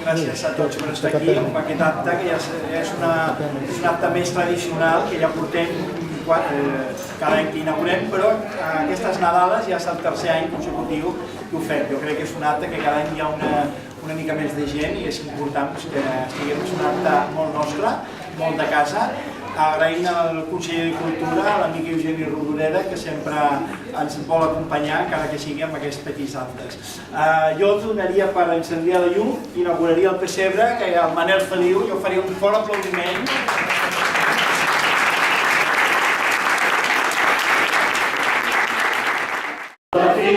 gràcies a tots per estar aquí amb aquest acte, que ja és un acte més tradicional que ja portem cada any que inaugurem, però aquestes Nadales ja és el tercer any consecutiu que ho fem. Jo crec que és un acte que cada any hi ha una mica més de gent i és important que estiguem. És un acte molt nostre, molt de casa. Agraïm al conseller de Cultura, l'amic Eugeni Rodoreda, que sempre ens vol acompanyar, encara que sigui amb aquests petits actes. Jo donaria per encendir la llum, inauguraria el pessebre, que el Manel Feliu, jo faria un fort aplaudiment. Aquí,